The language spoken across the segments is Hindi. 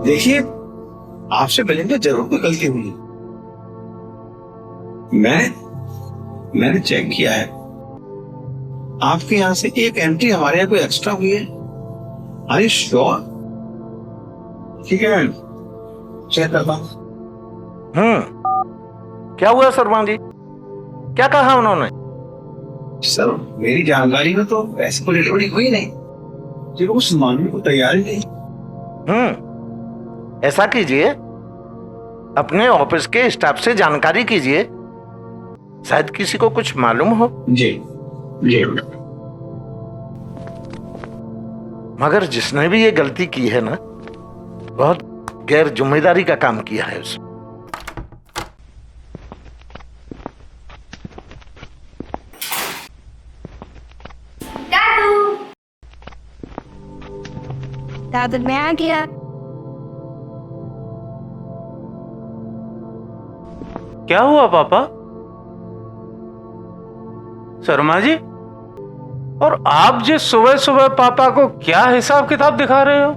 देखिए, आपसे मिलेंगे जरूर कोई गलती हुई। मैंने चेक किया है, आपके यहाँ से एक एंट्री हमारे यहाँ कोई एक्स्ट्रा हुई है। Are you sure? ठीक है मैम, चेक करता हूँ। क्या हुआ शर्मा जी? क्या कहा उन्होंने? सर, मेरी जानकारी में तो ऐसी कोई डिलीवरी हुई नहीं, जो उस मानने को तैयार ही नहीं। ऐसा कीजिए, अपने ऑफिस के स्टाफ से जानकारी कीजिए, शायद किसी को कुछ मालूम हो। जी जी। मगर जिसने भी ये गलती की है ना, बहुत गैर जिम्मेदारी का काम किया है उसने। दादू मैं आ गया। क्या हुआ पापा? शर्मा जी, और आप जिस सुबह सुबह पापा को क्या हिसाब किताब दिखा रहे हो?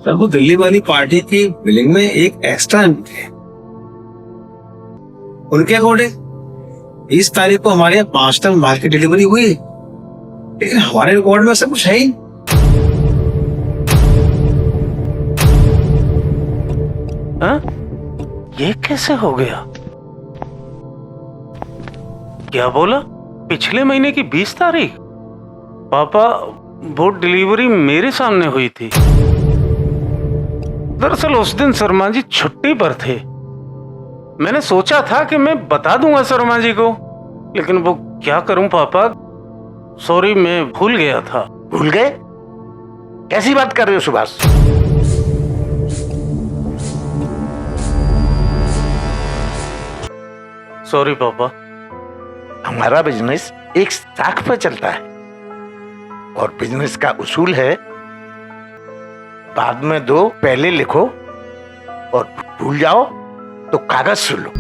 सर, वो दिल्ली वाली पार्टी की बिलिंग में एक एक्स्ट्रा एंट्री है। उनके अकॉर्डिंग 20 तारीख को हमारे यहाँ 5 टन माल की डिलीवरी हुई, लेकिन हमारे रिकॉर्ड में सब कुछ है ही। ये कैसे हो गया? क्या बोला? पिछले महीने की 20 तारीख? पापा, वो डिलीवरी मेरे सामने हुई थी। दरअसल उस दिन शर्मा जी छुट्टी पर थे। मैंने सोचा था कि मैं बता दूंगा शर्मा जी को, लेकिन वो क्या करूं पापा, सॉरी, मैं भूल गया था। भूल गए? कैसी बात कर रहे हो सुभाष? सॉरी पापा। हमारा बिजनेस एक साख पर चलता है और बिजनेस का उसूल है, बाद में दो, पहले लिखो, और भूल जाओ तो कागज सुन लो।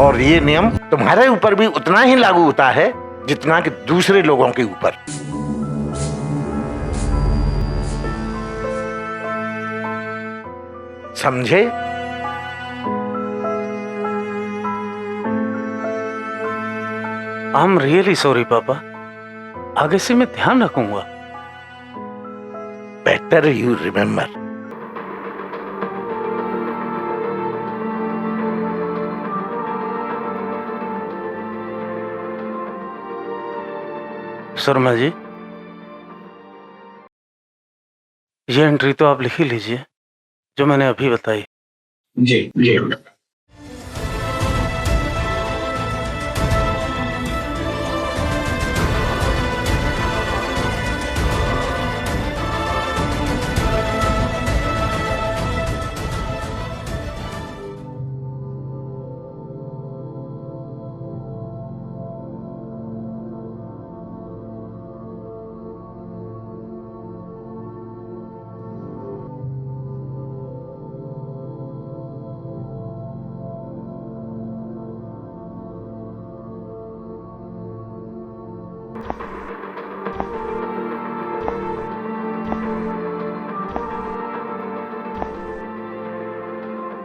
और ये नियम तुम्हारे ऊपर भी उतना ही लागू होता है जितना कि दूसरे लोगों के ऊपर। समझे? आई एम रियली सॉरी पापा, आगे से मैं ध्यान रखूंगा। Better you remember. Sharma ji, ये एंट्री तो आप लिख ही लीजिए जो मैंने अभी बताई। जी जी।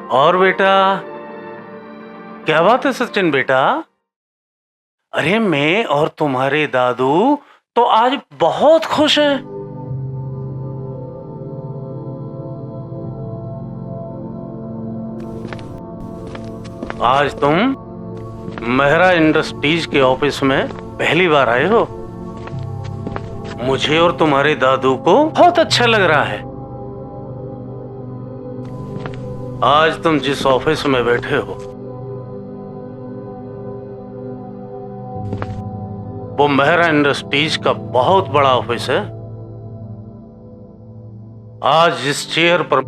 और बेटा, क्या बात है सचिन बेटा? अरे मैं और तुम्हारे दादू तो आज बहुत खुश हैं। आज तुम मेहरा इंडस्ट्रीज के ऑफिस में पहली बार आए हो। मुझे और तुम्हारे दादू को बहुत अच्छा लग रहा है। आज तुम जिस ऑफिस में बैठे हो वो मेहरा इंडस्ट्रीज का बहुत बड़ा ऑफिस है। आज जिस चेयर पर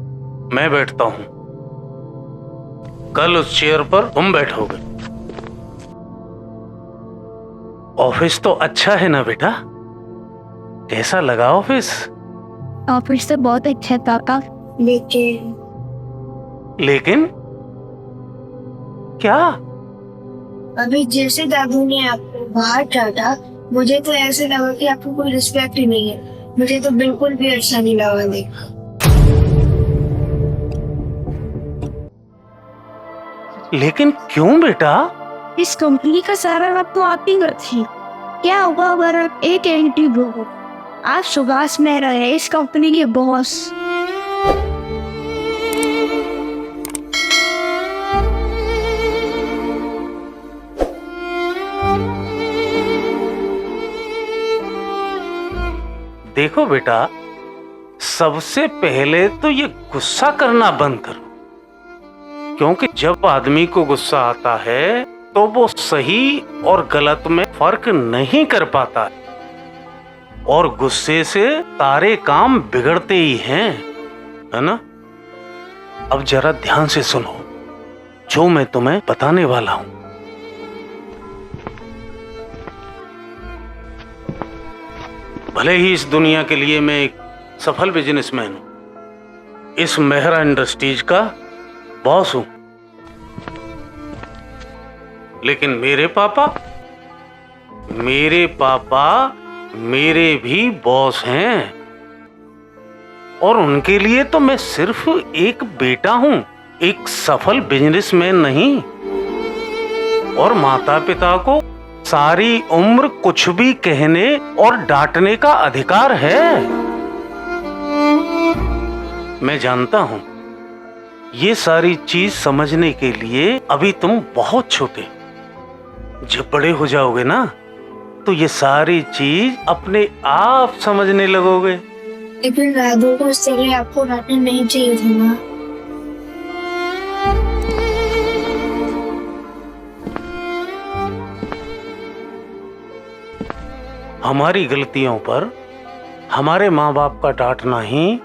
मैं बैठता हूं, कल उस चेयर पर तुम बैठोगे। ऑफिस तो अच्छा है ना बेटा? कैसा लगा ऑफिस? ऑफिस तो बहुत अच्छा है पापा, लेकिन क्या? अभी जैसे दादू ने आपको बाहर डांटा, मुझे तो ऐसे लगा कि आपको कोई रिस्पेक्ट ही नहीं है। मुझे तो बिल्कुल भी अच्छा नहीं लगा देखा। लेकिन क्यों बेटा? इस कंपनी का सारा वक्त तो आप ही करते हैं। क्या होगा अगर आप एक एंटी हो? आप सुभाष मेहरा है, इस कंपनी के बॉस। देखो बेटा, सबसे पहले तो ये गुस्सा करना बंद करो, क्योंकि जब आदमी को गुस्सा आता है तो वो सही और गलत में फर्क नहीं कर पाता है, और गुस्से से सारे काम बिगड़ते ही हैं, है ना? अब जरा ध्यान से सुनो जो मैं तुम्हें बताने वाला हूं। भले ही इस दुनिया के लिए मैं एक सफल बिजनेसमैन हूं, इस मेहरा इंडस्ट्रीज का बॉस हूं, लेकिन मेरे पापा मेरे भी बॉस हैं, और उनके लिए तो मैं सिर्फ एक बेटा हूं, एक सफल बिजनेसमैन नहीं। और माता पिता को सारी उम्र कुछ भी कहने और डांटने का अधिकार है। मैं जानता हूं ये सारी चीज समझने के लिए अभी तुम बहुत छोटे, जब बड़े हो जाओगे ना तो ये सारी चीज अपने आप समझने लगोगे। लेकिन राधू को इससे लिए आपको डांटना नहीं चाहिए था ना। हमारी गलतियों पर हमारे माँ बाप का डांटना ही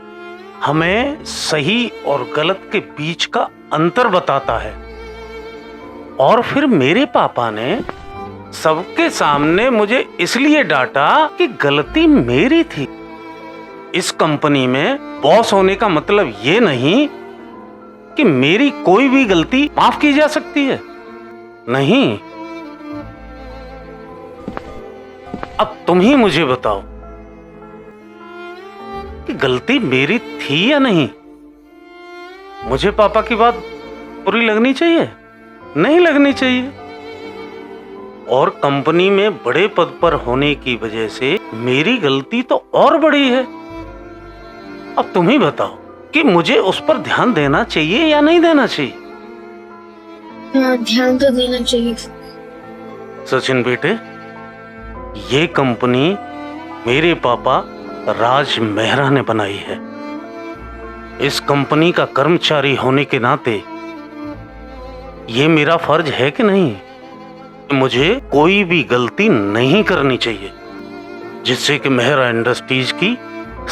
हमें सही और गलत के बीच का अंतर बताता है। और फिर मेरे पापा ने सबके सामने मुझे इसलिए डांटा कि गलती मेरी थी। इस कंपनी में बॉस होने का मतलब ये नहीं कि मेरी कोई भी गलती माफ की जा सकती है, नहीं। अब तुम ही मुझे बताओ कि गलती मेरी थी या नहीं? मुझे पापा की बात बुरी लगनी चाहिए? नहीं लगनी चाहिए। और कंपनी में बड़े पद पर होने की वजह से मेरी गलती तो और बड़ी है। अब तुम ही बताओ कि मुझे उस पर ध्यान देना चाहिए या नहीं देना चाहिए? हाँ, ध्यान तो देना चाहिए। सचिन बेटे, ये कंपनी मेरे पापा राज मेहरा ने बनाई है। इस कंपनी का कर्मचारी होने के नाते ये मेरा फर्ज है कि नहीं, मुझे कोई भी गलती नहीं करनी चाहिए जिससे कि मेहरा इंडस्ट्रीज की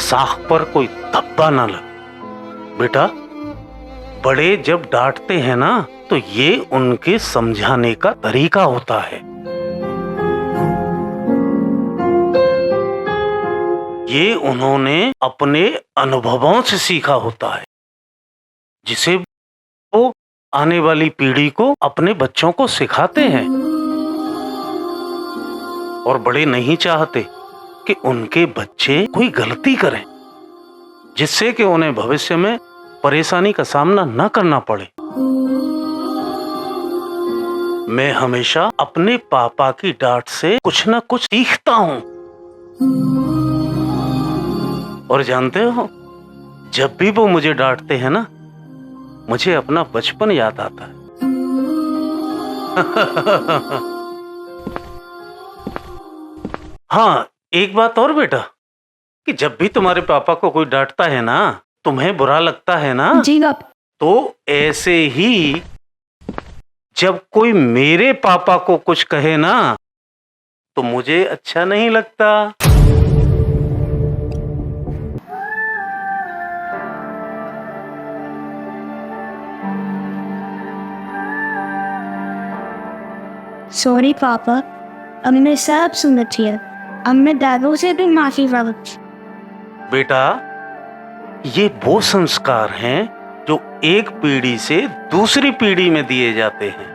साख पर कोई धब्बा ना लगे। बेटा, बड़े जब डांटते हैं ना तो ये उनके समझाने का तरीका होता है। ये उन्होंने अपने अनुभवों से सीखा होता है, जिसे वो आने वाली पीढ़ी को अपने बच्चों को सिखाते हैं। और बड़े नहीं चाहते कि उनके बच्चे कोई गलती करें जिससे कि उन्हें भविष्य में परेशानी का सामना न करना पड़े। मैं हमेशा अपने पापा की डांट से कुछ न कुछ सीखता हूं। और जानते हो, जब भी वो मुझे डांटते हैं ना, मुझे अपना बचपन याद आता है। हाँ, एक बात और बेटा, कि जब भी तुम्हारे पापा को कोई डांटता है ना, तुम्हें बुरा लगता है ना, जी बाप। तो ऐसे ही जब कोई मेरे पापा को कुछ कहे ना तो मुझे अच्छा नहीं लगता। सॉरी पापा, अब मैं सब सुन रही है। अब मैं दादू से भी माफी मांगती। बेटा, ये वो संस्कार हैं जो एक पीढ़ी से दूसरी पीढ़ी में दिए जाते हैं,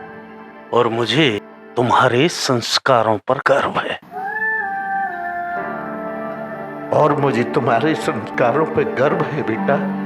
और मुझे तुम्हारे संस्कारों पर गर्व है। और मुझे तुम्हारे संस्कारों पे गर्व है बेटा।